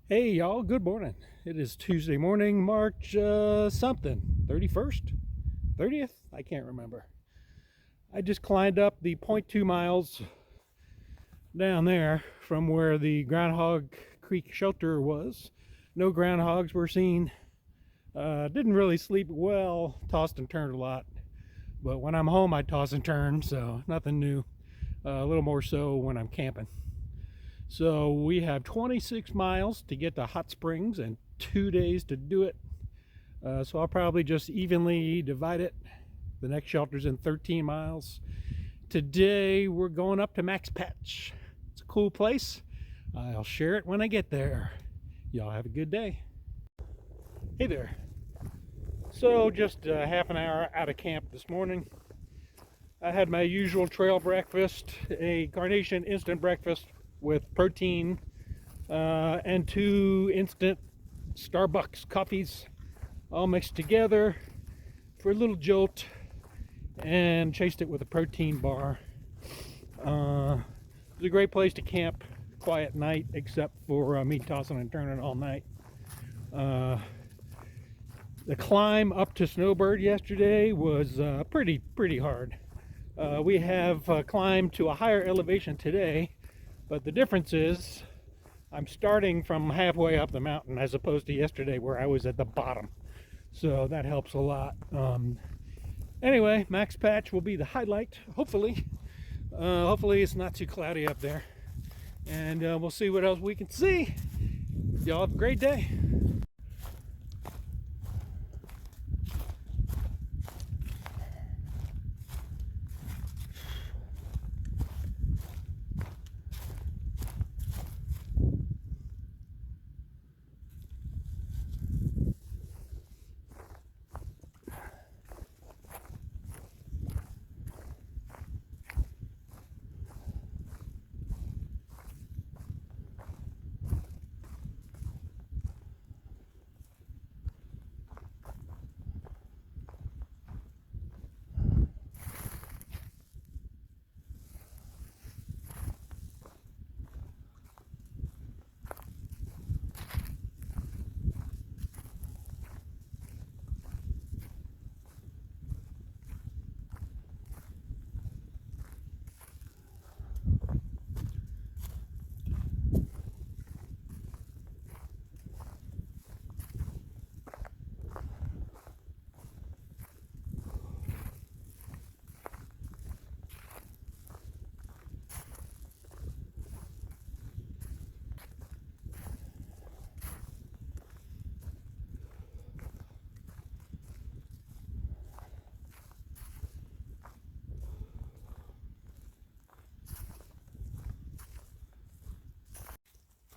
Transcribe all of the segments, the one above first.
Hey y'all, good morning. It is Tuesday morning, March something, 31st, 30th? I can't remember. I just climbed up the 0.2 miles down there from where the Groundhog Creek shelter was. No groundhogs were seen. Didn't really sleep well, tossed and turned a lot. But when I'm home, I toss and turn, so nothing new. A little more so when I'm camping. So we have 26 miles to get to Hot Springs and 2 days to do it. So I'll probably just evenly divide it. The next shelter's in 13 miles. Today we're going up to Max Patch. It's a cool place. I'll share it when I get there. Y'all have a good day. Hey there. So just half an hour out of camp this morning. I had my usual trail breakfast, a Carnation instant breakfast with protein and 2 instant Starbucks coffees all mixed together for a little jolt, and chased it with a protein bar. It's a great place to camp, quiet night, except for me tossing and turning all night. The climb up to Snowbird yesterday was pretty hard. We have climbed to a higher elevation today, but the difference is I'm starting from halfway up the mountain as opposed to yesterday where I was at the bottom. So that helps a lot. Anyway, Max Patch will be the highlight, hopefully. Hopefully it's not too cloudy up there. And we'll see what else we can see. Y'all have a great day.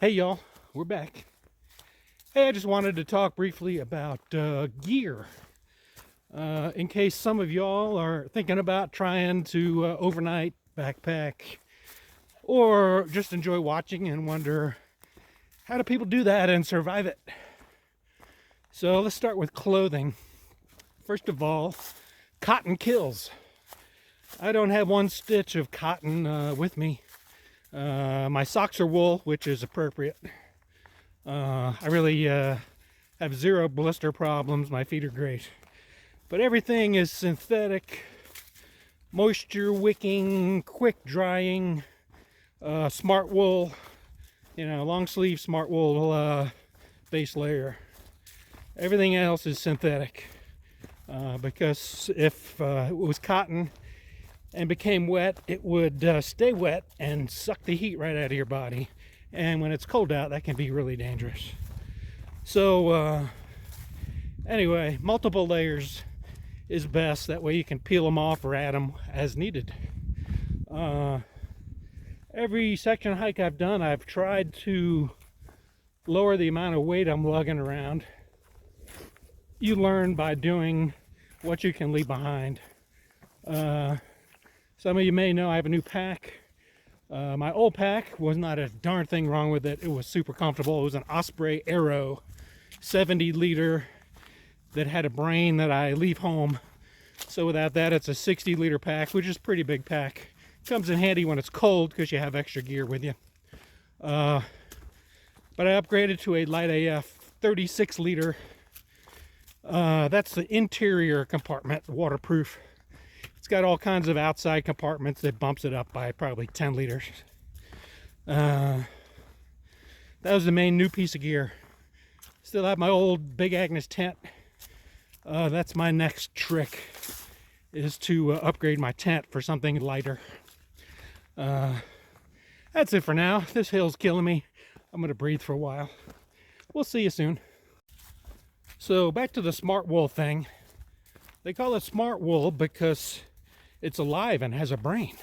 Hey y'all, we're back. Hey, I just wanted to talk briefly about gear. In case some of y'all are thinking about trying to overnight backpack, or just enjoy watching and wonder, how do people do that and survive it? So let's start with clothing. First of all, cotton kills. I don't have one stitch of cotton with me. My socks are wool, which is appropriate. I really have 0 blister problems. My feet are great. But everything is synthetic, moisture wicking, quick drying, smart wool, long sleeve smart wool base layer. Everything else is synthetic because if it was cotton and became wet, it would stay wet and suck the heat right out of your body. And when it's cold out, that can be really dangerous. So anyway, multiple layers is best. That way you can peel them off or add them as needed. Every section hike I've done, I've tried to lower the amount of weight I'm lugging around. You learn by doing what you can leave behind. Some of you may know I have a new pack. My old pack was not a darn thing wrong with it. It was super comfortable. It was an Osprey Aero 70 liter that had a brain that I leave home. So without that, it's a 60 liter pack, which is a pretty big pack. Comes in handy when it's cold because you have extra gear with you. but I upgraded to a light AF 36 liter. That's the interior compartment, waterproof. It's got all kinds of outside compartments that bumps it up by probably 10 liters. That was the main new piece of gear. Still have my old Big Agnes tent. That's my next trick, is to upgrade my tent for something lighter. That's it for now. This hill's killing me. I'm gonna breathe for a while. We'll see you soon. So back to the smart wool thing. They call it smart wool because it's alive and has a brain.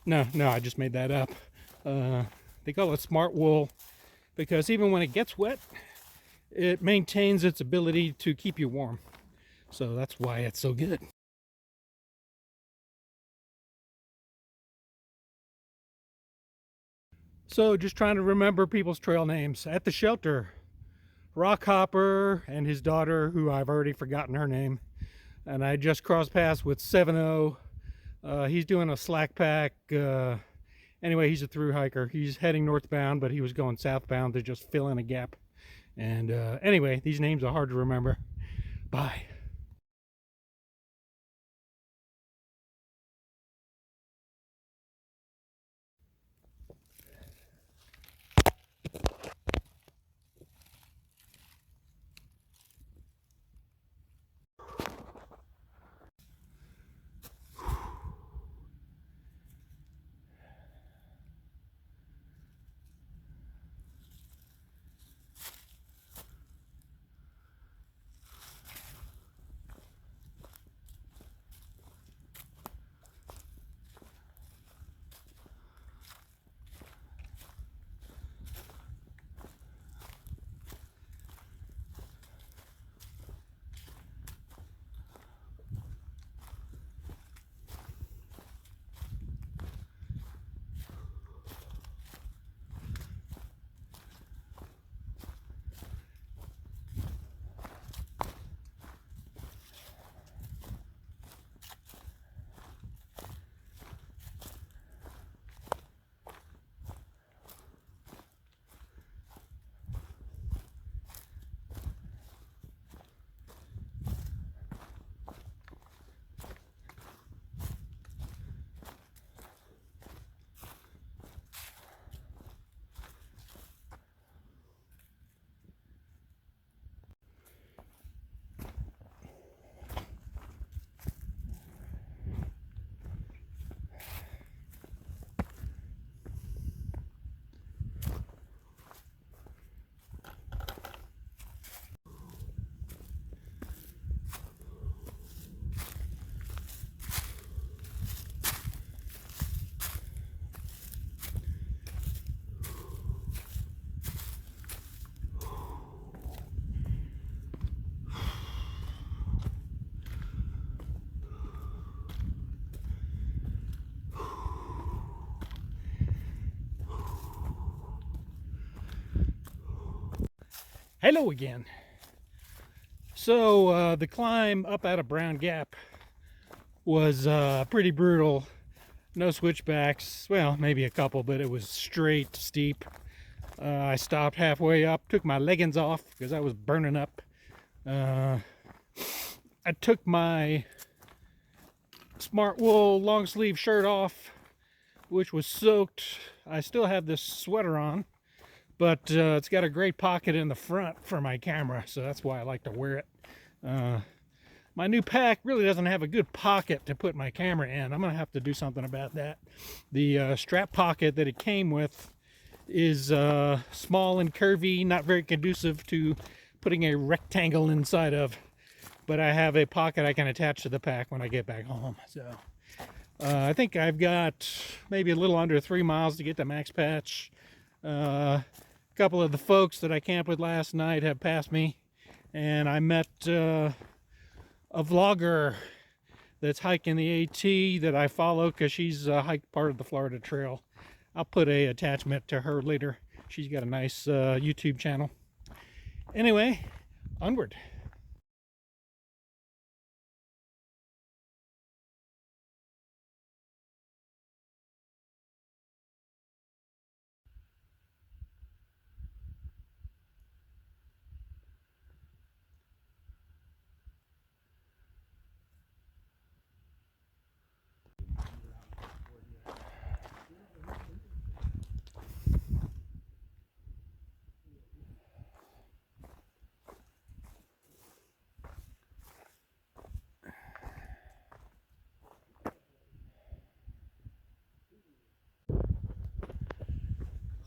No, I just made that up. They call it smart wool because even when it gets wet, it maintains its ability to keep you warm. So that's why it's so good. So just trying to remember people's trail names. At the shelter, Rockhopper and his daughter, who I've already forgotten her name. And I just crossed paths with 7-0. He's doing a slack pack. Anyway, he's a through hiker. He's heading northbound, but he was going southbound to just fill in a gap. And anyway, these names are hard to remember. Bye. Hello again. So the climb up out of Brown Gap was pretty brutal. No switchbacks. Well, maybe a couple, but it was straight steep. I stopped halfway up, took my leggings off because I was burning up. I took my smart wool long sleeve shirt off, which was soaked. I still have this sweater on, but it's got a great pocket in the front for my camera, so that's why I like to wear it. My new pack really doesn't have a good pocket to put my camera in. I'm gonna have to do something about that. The strap pocket that it came with is small and curvy, not very conducive to putting a rectangle inside of, but I have a pocket I can attach to the pack when I get back home. So I think I've got maybe a little under 3 miles to get to Max Patch. A couple of the folks that I camped with last night have passed me, and I met a vlogger that's hiking the AT that I follow because she's hiked part of the Florida Trail. I'll put a attachment to her later. She's got a nice YouTube channel. Anyway, onward.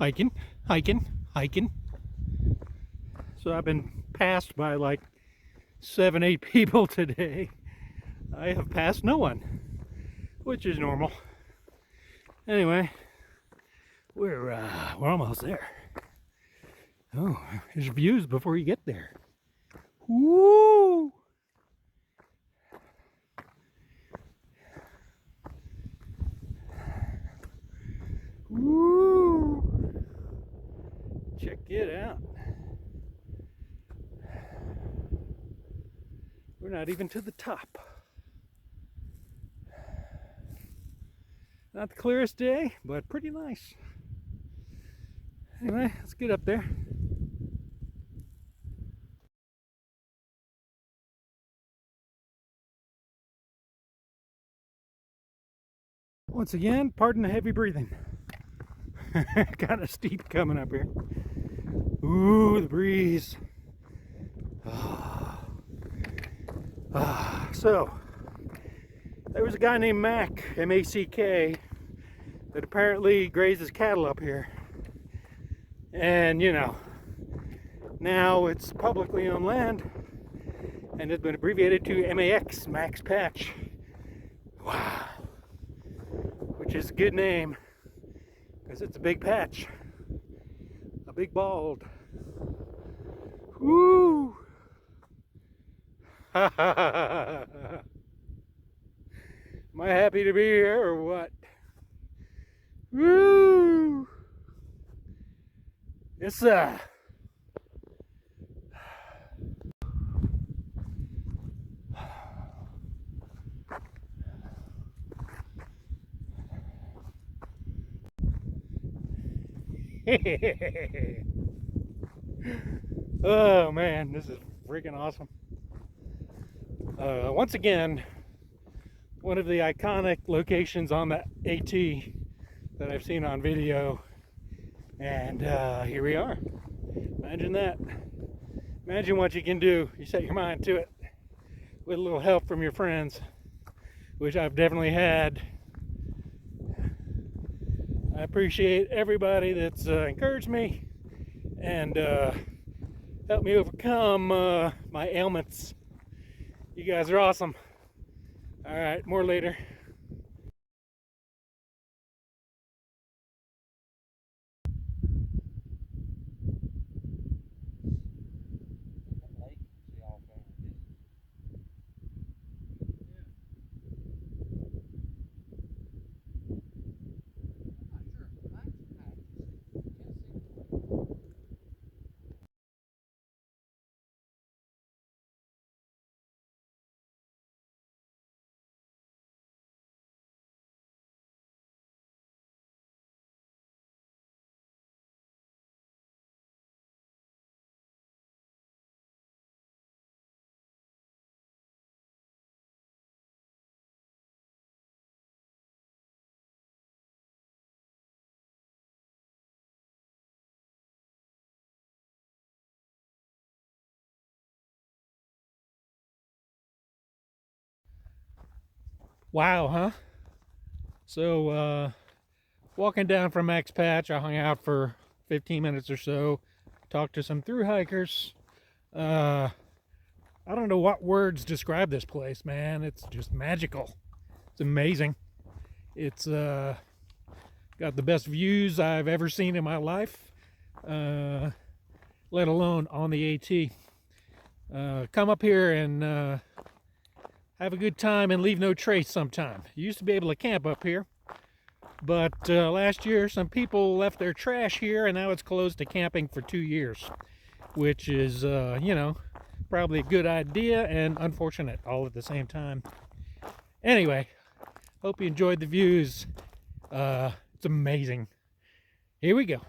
hiking, hiking, hiking. So I've been passed by like 7, 8 people today. I have passed no one, which is normal. Anyway, we're almost there. Oh, there's views before you get there. Woo! Woo! Check it out. We're not even to the top. Not the clearest day, but pretty nice. Anyway, let's get up there. Once again, pardon the heavy breathing. Kind of steep coming up here. Ooh, the breeze. So, there was a guy named Mac, M-A-C-K, that apparently grazes cattle up here. And, you know, now it's publicly owned land, and it's been abbreviated to MAX, Max Patch. Wow. Which is a good name, because it's a big patch. A big bald. Woo! Am I happy to be here or what? Woo! It's oh man, this is freaking awesome. Once again, one of the iconic locations on the AT that I've seen on video, and here we are. Imagine that. Imagine what you can do. You set your mind to it with a little help from your friends, which I've definitely had. I appreciate everybody that's encouraged me and helped me overcome my ailments. You guys are awesome. All right, more later. Wow, huh? So, walking down from Max Patch, I hung out for 15 minutes or so, talked to some thru hikers. I don't know what words describe this place, man. It's just magical. It's amazing. It's got the best views I've ever seen in my life, let alone on the AT. Come up here and have a good time and leave no trace sometime. You used to be able to camp up here, but last year some people left their trash here, and now it's closed to camping for 2 years, which is, you know, probably a good idea and unfortunate all at the same time. Anyway, hope you enjoyed the views. It's amazing. Here we go.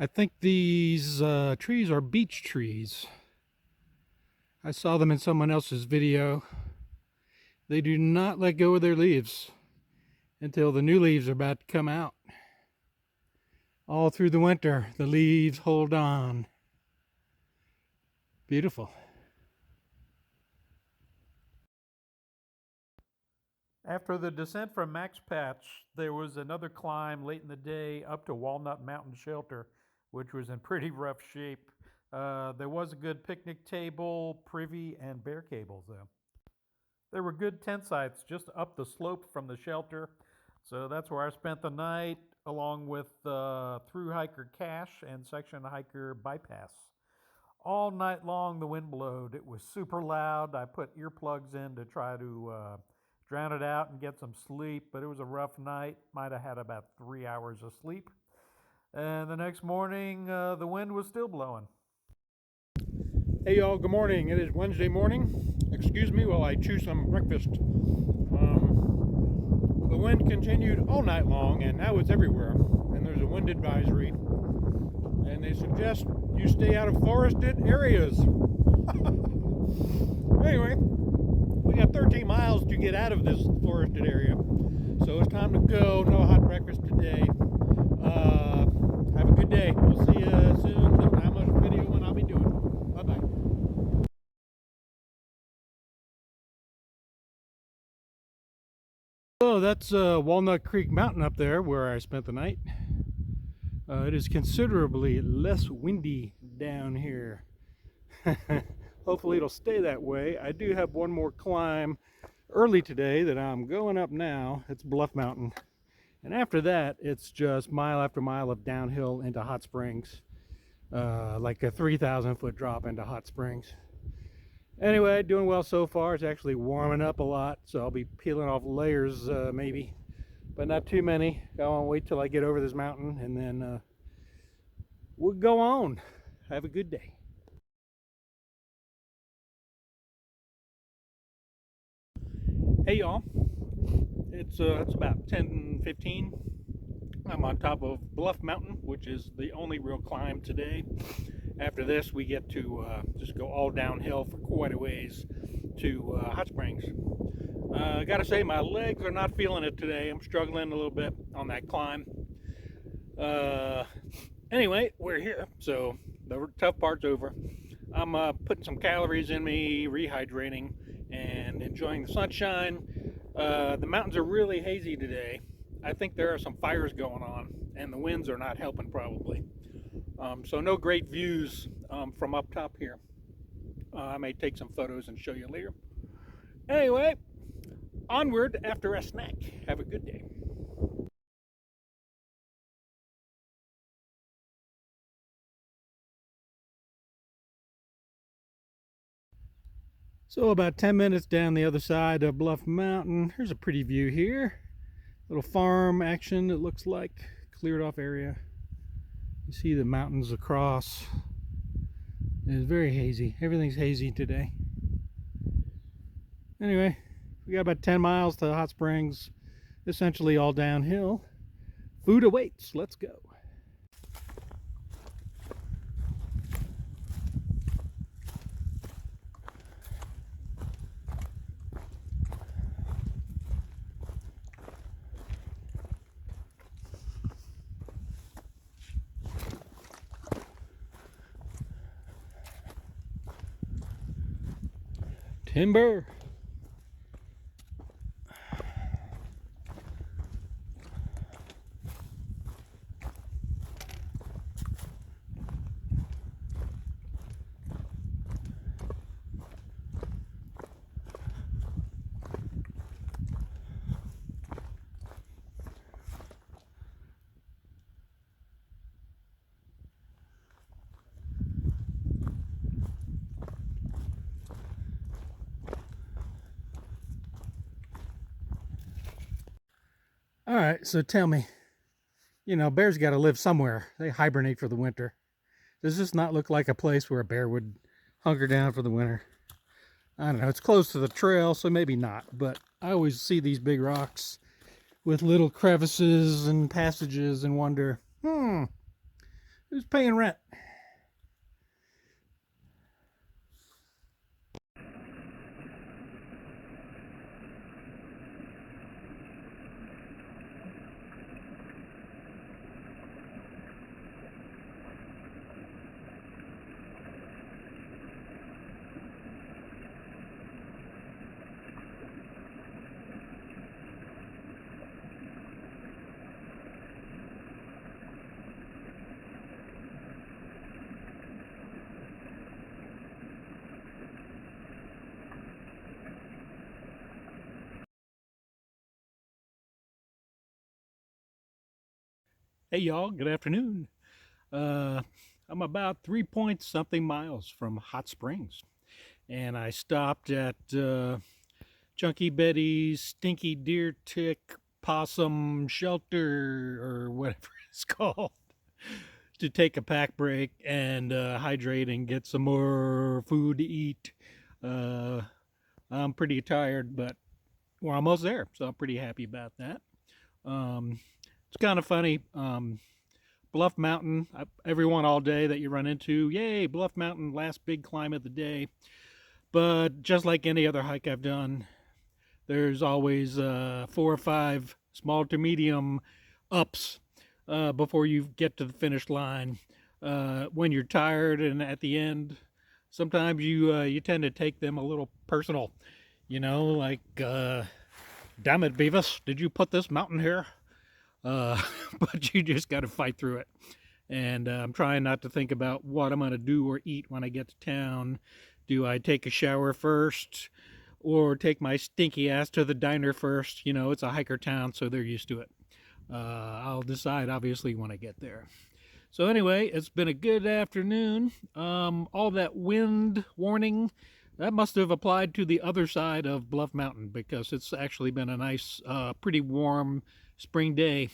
I think these trees are beech trees. I saw them in someone else's video. They do not let go of their leaves until the new leaves are about to come out. All through the winter, the leaves hold on. Beautiful. After the descent from Max Patch, there was another climb late in the day up to Walnut Mountain Shelter, which was in pretty rough shape. There was a good picnic table, privy, and bear cables, though. There were good tent sites just up the slope from the shelter, so that's where I spent the night, along with through hiker Cash and section hiker Bypass. All night long, the wind blowed. It was super loud. I put earplugs in to try to drown it out and get some sleep, but it was a rough night. Might have had about 3 hours of sleep. And the next morning, the wind was still blowing. Hey y'all, good morning. It is Wednesday morning. Excuse me while I chew some breakfast. The wind continued all night long, and now it's everywhere. And there's a wind advisory. And they suggest you stay out of forested areas. Anyway, we got 13 miles to get out of this forested area. So it's time to go. No hot breakfast today. Have a good day. We'll see you soon. Don't know how much video when I'll be doing. Bye-bye. So that's Walnut Creek Mountain up there where I spent the night. It is considerably less windy down here. Hopefully it'll stay that way. I do have one more climb early today that I'm going up now. It's Bluff Mountain. And after that, it's just mile after mile of downhill into Hot Springs. Like a 3,000 foot drop into Hot Springs. Anyway, doing well so far. It's actually warming up a lot, so I'll be peeling off layers maybe. But not too many. I want to wait till I get over this mountain, and then we'll go on. Have a good day. Hey y'all, it's about 10:15. I'm on top of Bluff Mountain, which is the only real climb today. After this, we get to just go all downhill for quite a ways to Hot Springs. I gotta say, my legs are not feeling it today. I'm struggling a little bit on that climb. Anyway, we're here, so the tough part's over. I'm putting some calories in me, rehydrating, and enjoying the sunshine. The mountains are really hazy today. I think there are some fires going on, and the winds are not helping probably. So no great views from up top here. I may take some photos and show you later. Anyway, onward after a snack. Have a good day. So about 10 minutes down the other side of Bluff Mountain. Here's a pretty view here. Little farm action, it looks like. Cleared off area. You see the mountains across. It's very hazy. Everything's hazy today. Anyway, we got about 10 miles to Hot Springs. Essentially all downhill. Food awaits. Let's go. Timber. All right, so tell me, bears got to live somewhere. They hibernate for the winter. Does this not look like a place where a bear would hunker down for the winter? I don't know. It's close to the trail, so maybe not. But I always see these big rocks with little crevices and passages and wonder, there's Who's paying rent? Hey y'all, good afternoon. I'm about 3 point something miles from Hot Springs, and I stopped at Chunky Betty's Stinky Deer Tick Possum Shelter, or whatever it's called, to take a pack break and hydrate and get some more food to eat. Uh, I'm pretty tired, but we're almost there, so I'm pretty happy about that. Um, it's kind of funny. Bluff Mountain, everyone all day that you run into, yay, Bluff Mountain, last big climb of the day. But just like any other hike I've done, there's always 4 or 5 small to medium ups before you get to the finish line. When you're tired and at the end, sometimes you tend to take them a little personal. Like, damn it, Beavis, did you put this mountain here? But you just got to fight through it. And I'm trying not to think about what I'm going to do or eat when I get to town. Do I take a shower first or take my stinky ass to the diner first? It's a hiker town, so they're used to it. I'll decide, obviously, when I get there. So, anyway, it's been a good afternoon. All that wind warning, that must have applied to the other side of Bluff Mountain because it's actually been a nice, pretty warm spring day.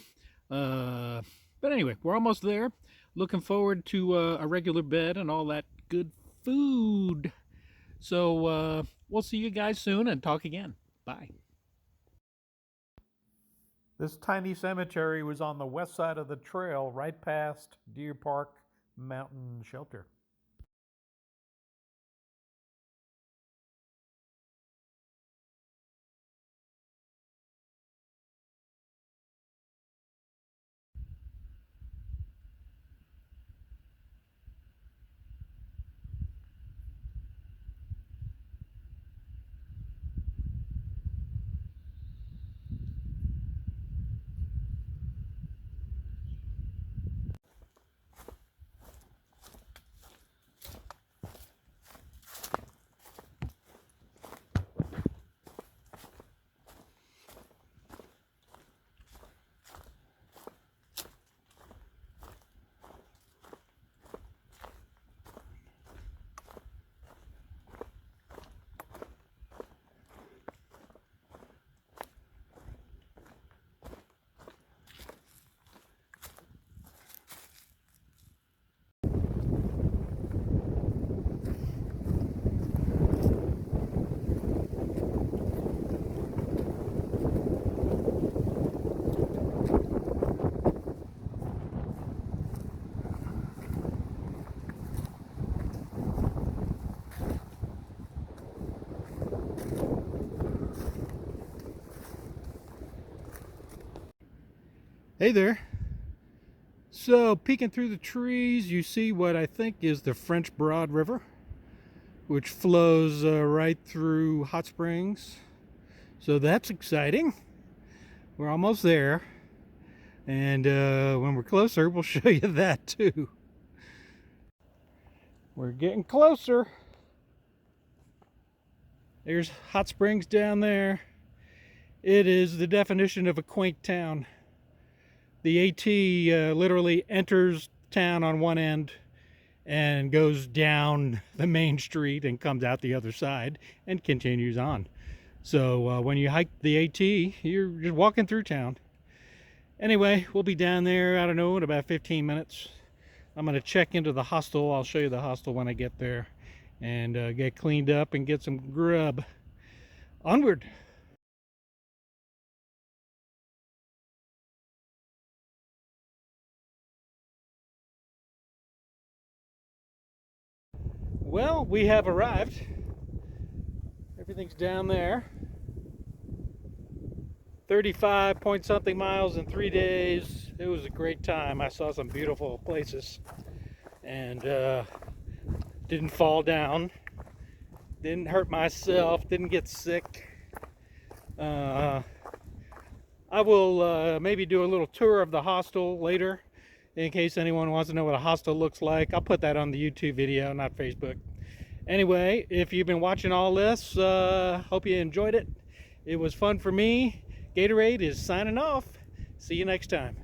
But anyway, we're almost there. Looking forward to a regular bed and all that good food. So we'll see you guys soon and talk again. Bye. This tiny cemetery was on the west side of the trail, right past Deer Park Mountain Shelter. Hey there. So, peeking through the trees, you see what I think is the French Broad River, which flows right through Hot Springs. So, that's exciting. We're almost there. And when we're closer, we'll show you that too. We're getting closer. There's Hot Springs down there. It is the definition of a quaint town. The AT literally enters town on one end and goes down the main street and comes out the other side and continues on. So when you hike the AT, you're just walking through town. Anyway, we'll be down there, I don't know, in about 15 minutes. I'm going to check into the hostel. I'll show you the hostel when I get there and get cleaned up and get some grub. Onward. Well, we have arrived. Everything's down there. 35 point something miles in 3 days. It was a great time. I saw some beautiful places and didn't fall down, didn't hurt myself, didn't get sick. I will maybe do a little tour of the hostel later in case anyone wants to know what a hostel looks like. I'll put that on the YouTube video, not Facebook. Anyway, if you've been watching all this, hope you enjoyed it. It was fun for me. Gatorade is signing off. See you next time.